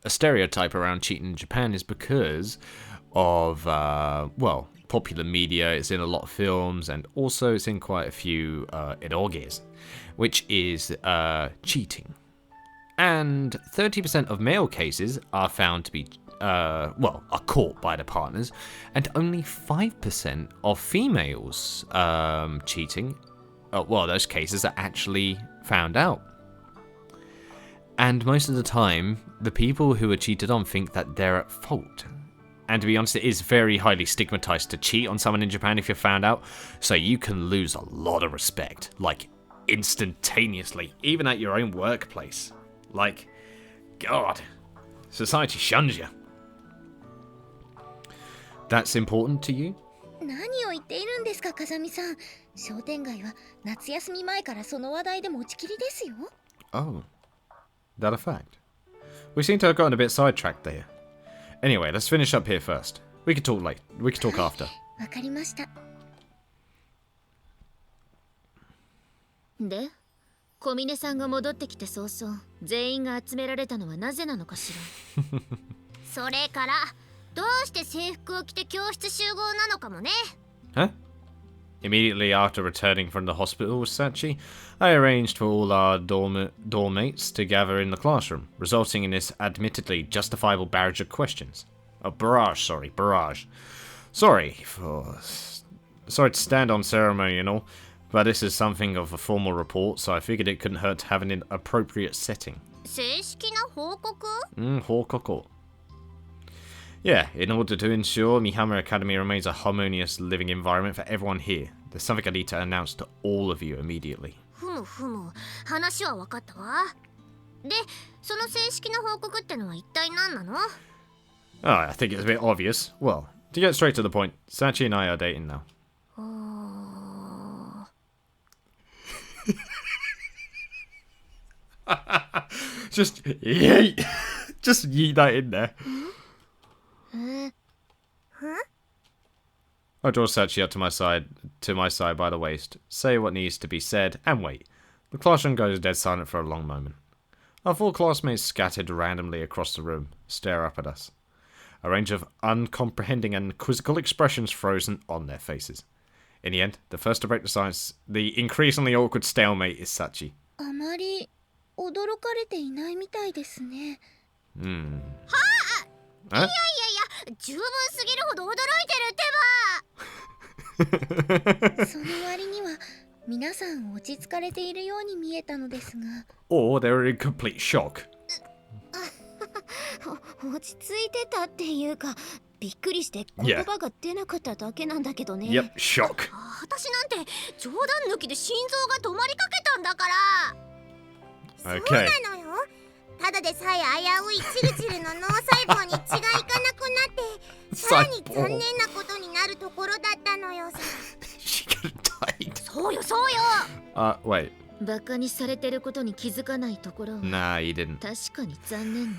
stereotype around cheating in Japan is because of, popular media. It's in a lot of films, and also it's in quite a few eroges, which is cheating. and 30% of male cases are found to be, are caught by the partners, and only 5% of females cheating, those cases are actually found out. And most of the time, the people who are cheated on think that they're at fault. And to be honest, it is very highly stigmatized to cheat on someone in Japan if you're found out, so you can lose a lot of respect, like instantaneously, even at your own workplace. Like, God, society shuns you. That's important to you? 何を言っているんですか、風見さん。商店街は夏休み前からその話題で持ちきりですよ。Oh, that a fact? We seem to have gotten a bit sidetracked there. Anyway, let's finish up here first. We can talk later. We can talk after. わかりました。で、小峰さんが戻ってきて早々、全員が集められたのはなぜなのかしら。それから、どうして制服を着て教室集合なのかもね。Huh? Immediately after returning from the hospital with Sachi, I arranged for all our dorm mates to gather in the classroom, resulting in this admittedly justifiable barrage of questions. Barrage. Sorry to stand on ceremony and all, but this is something of a formal report, so I figured it couldn't hurt to have an appropriate setting. 正式な報告？報告. Yeah, in order to ensure Mihama Academy remains a harmonious living environment for everyone here, there's something I need to announce to all of you immediately. ふむ、話は分かったわ。で、その正式な報告ってのは一体何なの？ I think it's a bit obvious. Well, to get straight to the point, Sachi and I are dating now. Just yeet that in there. I draw Sachi up to my side by the waist, say what needs to be said, and wait. The classroom goes dead silent for a long moment. Our four classmates scattered randomly across the room, stare up at us. A range of uncomprehending and quizzical expressions frozen on their faces. In the end, the first to break the silence, the increasingly awkward stalemate, is Sachi. あまり驚かれていないみたいですね。はあ！いや、十分すぎるほど驚いてるってば。その割には皆さん落ち着かれているように見えたのですが。Or they're in complete shock. 落ち着いてたっていうか、びっくりして言葉が出なかっただけなんだけどね。Yep, shock. 私なんて冗談抜きで心臓が止まりかけたんだから。Okay. そうなのよ。ただでさえ危ういチルチルの脳細胞に血がいかなくなってさらに残念なことになるところだったのよさ。She could have died. そうよ。Wait. バカにされてることに気づかないところは Nah, you didn't. 確かに残念ね。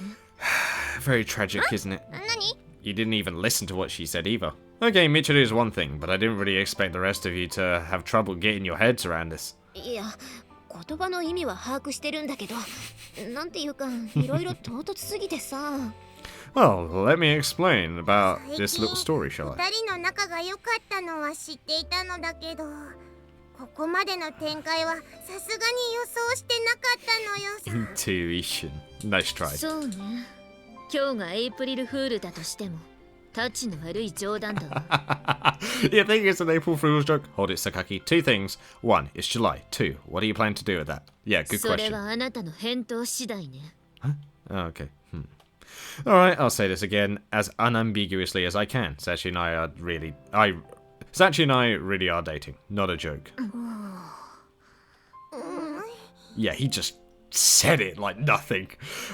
Very tragic, isn't it? 何？ You didn't even listen to what she said either. Okay, Michiru is one thing, but I didn't really expect the rest of you to have trouble getting your heads around this. いや、言葉の意味は把握してるんだけど、なんていうか、いろいろ唐突すぎてさ。Well, let me explain about this little story, shall I? 二人の仲が良かったのは知っていたのだけど、ここまでの展開はさすがに予想してなかったのよ。Intuition. Nice try. そうね。今日がエイプリルフールだとしても、タチの悪い冗談だわ。You think it's an April Fool's joke? Hold it, Sakaki. Two things. One, it's July. Two, what do you plan to do with that? Yeah, good それ question. はあなたの返答次第ね。Huh? Oh, okay. Alright, I'll say this again as unambiguously as I can. Sachi and I really are dating. Not a joke. Yeah, he just said it like nothing.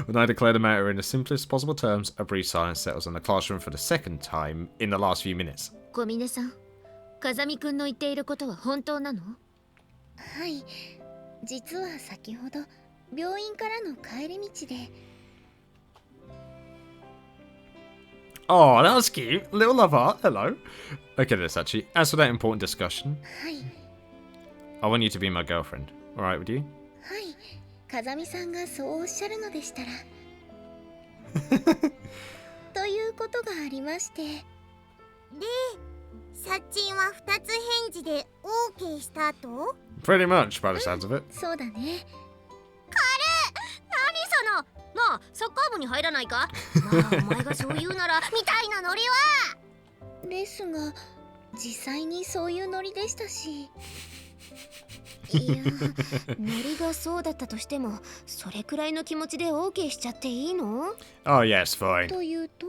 When I declare the matter in the simplest possible terms, a brief silence settles on the classroom for the second time in the last few minutes. 小峰さん、風見くんの言っていることは本当なの？はい、実は先ほど病院からの帰り道で。Oh, that was cute. Little love heart. Hello. Okay, then, Sachi. As for that important discussion, はい。 I want you to be my girlfriend. Alright with you? はい、風見さんがそうおっしゃるのでしたら。ということがありまして。で、サッチンは2つ返事で OK したと？ Pretty much, by the sounds of it. そうだね。何そのなあ、サッカー部に入らないか？まあ、お前がそう言うなら、みたいなノリは。ですが実際にそういうノリでしたし。いや、ノリがそうだったとしても、それくらいの気持ちで OK しちゃっていいの？ Oh, yes, fine. というと、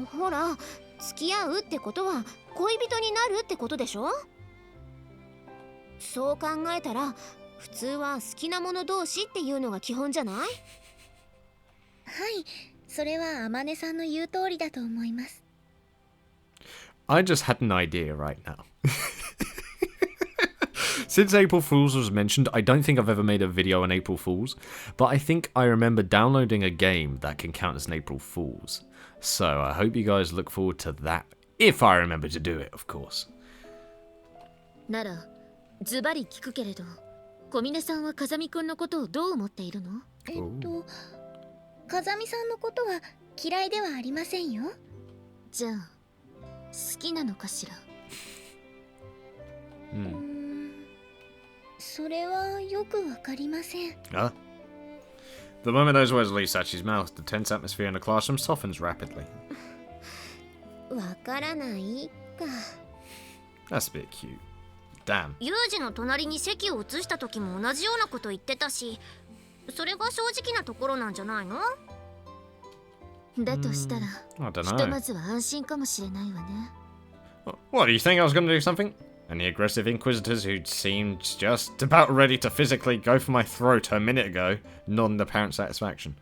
ほら、付き合うってことは恋人になるってことでしょ？そう考えたら普通は好きな者同士っていうのが基本じゃない？はい、それはあまねさんの言う通りだと思います。I just had an idea right now. Since April Fools was mentioned, I don't think I've ever made a video on April Fools, but I think I remember downloading a game that can count as an April Fools. So I hope you guys look forward to that, if I remember to do it, of course. なら、ズバリ聞くけれど、小峰さんは風見くんのことをどう思っているの？風見さんのことは嫌いではありませんよ。じゃあ、好きなのかしら？それはよくわかりません。Huh? The moment those words leave Sachi's mouth, the tense atmosphere in the classroom softens rapidly. わからないか。That's a bit cute. Damn. ユージの隣に席を移した時も同じようなこと言ってたし、それが正直なところなんじゃないの？だとしたら、ひとまずは安心かもしれないわね。What, do you think I was going to do something? And the aggressive inquisitors who seemed just about ready to physically go for my throat a minute ago nodded apparent satisfaction.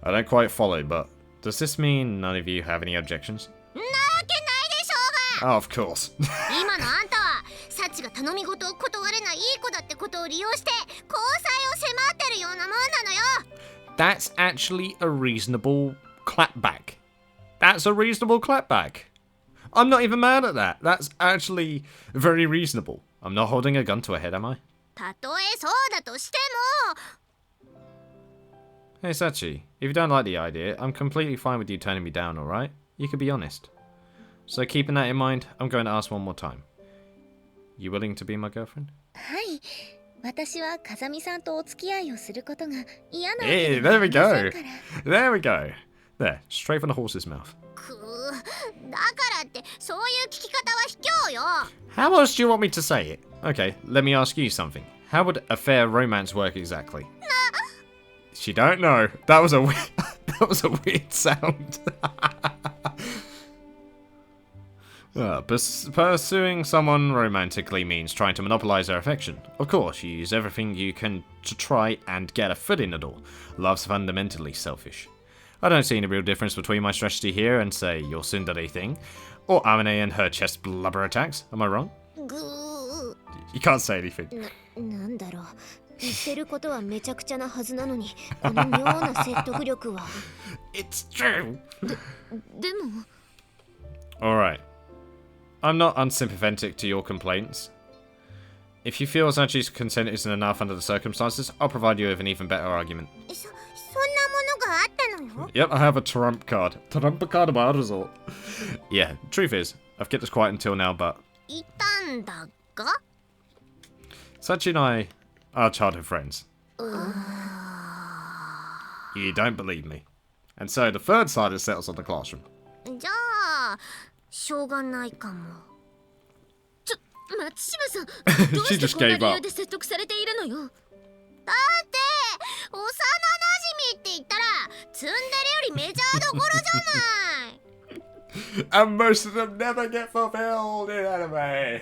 I don't quite follow, but does this mean none of you have any objections? なわけないでしょうが。 Oh, of course. 今のあんたはサチが頼み事を断れないいい子だってことを利用して交際を迫ってるようなもんなのよ。 That's actually a reasonable clapback. That's a reasonable clapback. I'm not even mad at that. That's actually very reasonable. I'm not holding a gun to her head, am I? たとえそうだとしても。 Hey, Sachi, if you don't like the idea, I'm completely fine with you turning me down, alright? You could be honest. So keeping that in mind, I'm going to ask one more time. You willing to be my girlfriend? はい、私は風見さんとお付き合いをすることが嫌なわけ Hey, では there あ we りませ go. んから。 There we go. There, straight from the horse's mouth. だからってそういう聞き方は卑怯よ。 How else do you want me to say it? Okay, let me ask you something. How would a fair romance work exactly? She don't know. That was a that was a weird sound. Pursuing someone romantically means trying to monopolize their affection. Of course, you use everything you can to try and get a foot in the door. Love's fundamentally selfish. I don't see any real difference between my strategy here and, say, your tsundere thing, or Amane and her chest blubber attacks. Am I wrong? ぐー。 You can't say anything. なんだろう。言ってることはめちゃくちゃなはずなのに、この妙な説得力は。It's true. でも。 Alright. I'm not unsympathetic to your complaints. If you feel Sachi's consent isn't enough under the circumstances, I'll provide you with an even better argument. そんなものがあったのよ。 Yep, I have a trump card. Trump card about result. Yeah, truth is, I've kept this quiet until now, but いたんだが。 Sachi and I are childhood friends. You don't believe me. And so the third side is settles on the classroom. じゃあ、しょうがないかも。松島さん、どうしてこんな理由で説得されているのよ。だって幼馴染って言ったらツンデレよりメジャーどころじゃない。 And most of them never get fulfilled in anime.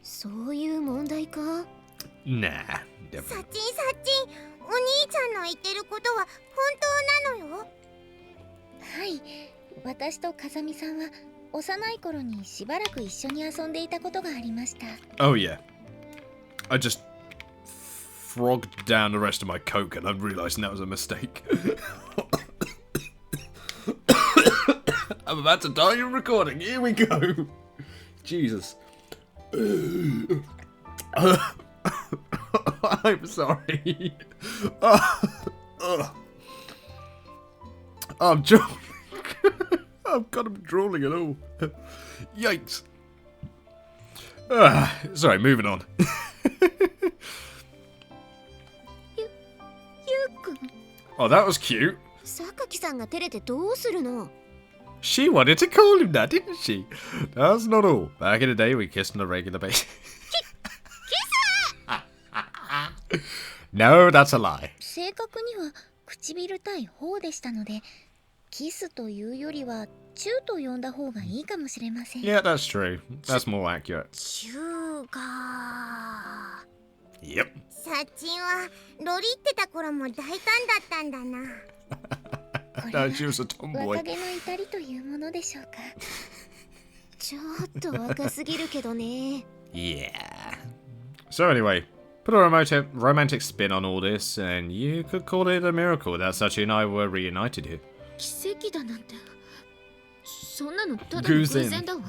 そういう問題か。 Nah. サチンサチン、お兄ちゃんの言ってることは本当なのよ。はい、私と風見さんは幼い頃にしばらく一緒に遊んでいたことがありました。 Oh yeah. I just frogged down the rest of my coke and I'm realizing that was a mistake. I'm about to die in recording. Here we go. Jesus. I'm sorry. I'm drooling. I'm drooling at all. Yikes. Sorry, moving on. Oh, that was cute. 榊さんが照れてどうするの？ She wanted to call him that, didn't she? That's not all. Back in the day, we kissed on a regular basis. No, that's a lie. 正確には唇対方でしたので、キスというよりはチューと呼んだ方がいいかもしれません。Yeah, that's true. That's more accurate. チューが Yep. サチンはロリってた頃も大胆だったんだな。これは She was a tomboy. 若気の至りというものでしょうか。ちょっと若すぎるけどね。Yeah. So anyway, put a romantic spin on all this, and you could call it a miracle that Sachi and I were reunited here. 奇跡だなんて。そんなのただの偶偶然然だわ。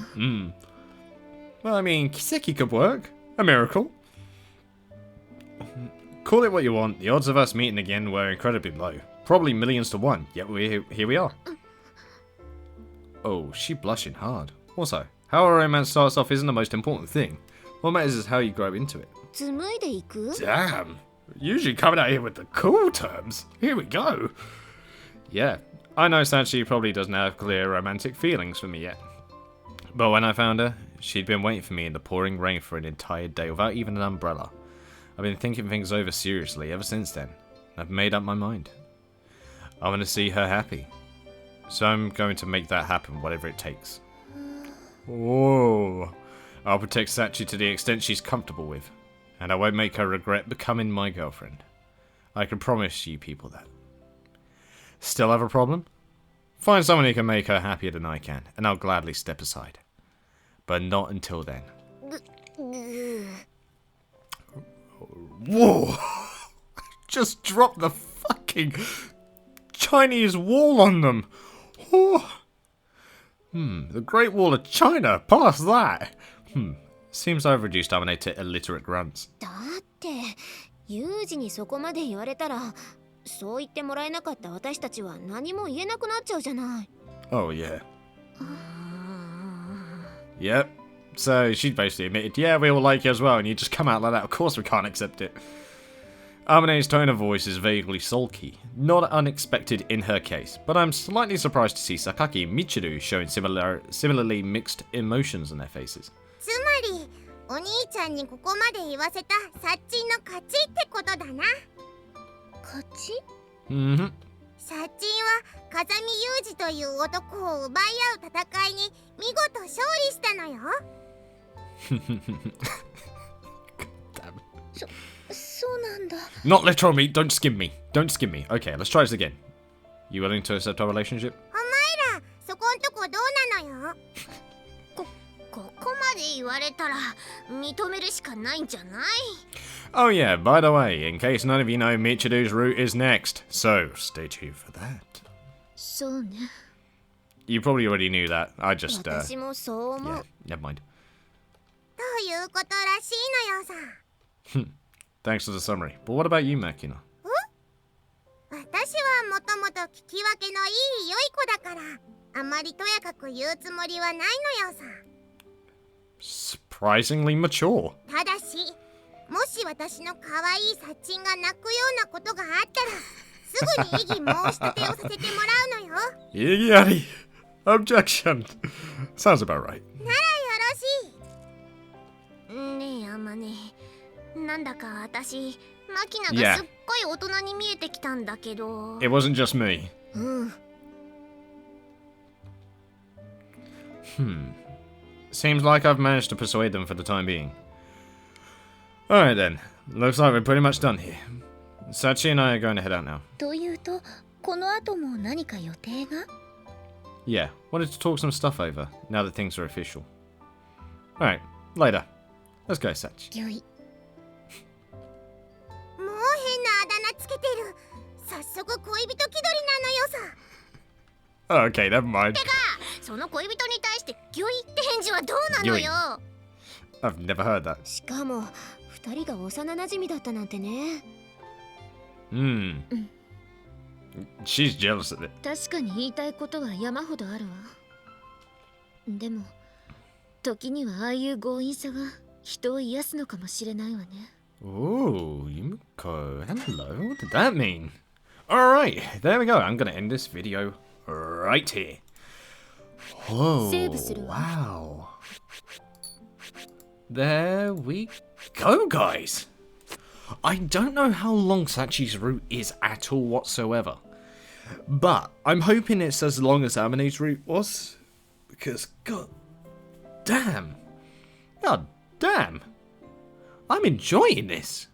Well, I mean, kiseki could work. A miracle. Call it what you want. The odds of us meeting again were incredibly low. Probably millions to one. Yet here we are. Oh, she blushing hard. Also, how a romance starts off isn't the most important thing. What matters is how you grow into it. 紡いでいく？ Damn. Usually coming out here with the cool terms. Here we go. Yeah, I know Sachi probably doesn't have clear romantic feelings for me yet. But when I found her, she'd been waiting for me in the pouring rain for an entire day without even an umbrella. I've been thinking things over seriously ever since then. I've made up my mind. I want to see her happy. So I'm going to make that happen, whatever it takes. Whoa. I'll protect Sachi to the extent she's comfortable with. And I won't make her regret becoming my girlfriend. I can promise you people that. Still have a problem? Find someone who can make her happier than I can, and I'll gladly step aside. But not until then. Whoa! Just drop the fucking Chinese wall on them. Oh. The Great Wall of China. Past that. Seems I've reduced Dominate to illiterate grunts. だってユージにそこまで言われたら、そう言ってもらえなかった私たちは何も言えなくなっちゃうじゃない。Oh, yeah. Yep. So she basically admitted, yeah, we all like you as well, and you just come out like that. Of course we can't accept it. Amine's tone of voice is vaguely sulky, not unexpected in her case, but I'm slightly surprised to see Sakaki and Michiru showing similarly mixed emotions on their faces. つまりお兄ちゃんにここまで言わせたサッチンの勝ちってことだな。勝ち？サッチンは風見ユージという男を奪い合う戦いに見事勝利したのよ。そうなんだ。Not literal me, don't skim me. Don't skim me. Okay, let's try this again. You willing to accept our relationship? お前らそこんとこどうなのよ。ここまで言われたら認めるしかないんじゃない？ Oh yeah, by the way, in case none of you know, Michiru's route is next, so stay tuned for that. そうね。You probably already knew that. I just, 私もそう思う。 yeah, never mind. ということらしいのよさ。Thanks for the summary. But what about you, Makina? 私はもともと聞き分けのいい良い子だから、あまりとやかく言うつもりはないのよさ。Surprisingly mature. ただし、もし私の可愛いサッチンが泣くようなことがあったら、すぐに異議申し立てをさせてもらうのよ。Iggy Addy. Objection. Sounds about right. ならよろしい。ねえ、あまね。なんだか私、マキナがすっごい大人に見えてきたんだけど。It wasn't just me. Seems like I've managed to persuade them for the time being. Alright then. Looks like we're pretty much done here. Sachi and I are going to head out now. というと、この後も何か予定が？ Yeah, wanted to talk some stuff over, now that things are official. Alright, later. Let's go, Sachi. よい。もう変なあだ名つけてる。早速恋人気取りなのよさ。Oh, okay, never mind. てか、その恋人に対してギョイって返事はどうなのよ。 I've never heard that. しかも、二人が幼馴染だったなんてね。She's jealous of it. 確かに言いたいことは山ほどあるわ。でも、時にはああいう強引さが人を癒すのかもしれないわね。 Ooh, Yumiko, hello. What did that mean? Alright, there we go. I'm gonna end this video right here. Whoa, wow. There we go, guys. I don't know how long Sachi's route is at all whatsoever. But I'm hoping it's as long as Amine's route was. Because, god damn. God damn. I'm enjoying this.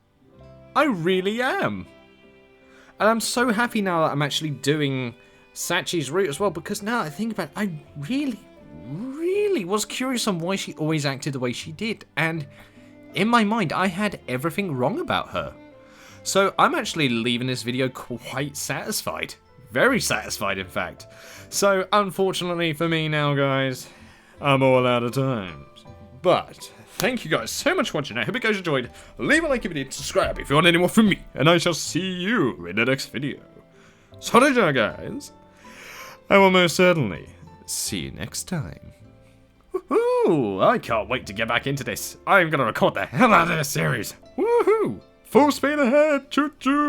I really am. And I'm so happy now that I'm actually doing Sachi's route as well, because now I think about it, I really was curious on why she always acted the way she did. And in my mind, I had everything wrong about her. So I'm actually leaving this video quite satisfied. Very satisfied, in fact. So unfortunately for me now, guys, I'm all out of time. But thank you guys so much for watching. I hope you guys enjoyed. Leave a like if you did, subscribe if you want any more from me, and I shall see you in the next video. So guys, I will most certainly see you next time. Woohoo! I can't wait to get back into this. I'm gonna record the hell out of this series. Woohoo! Full speed ahead! Choo choo!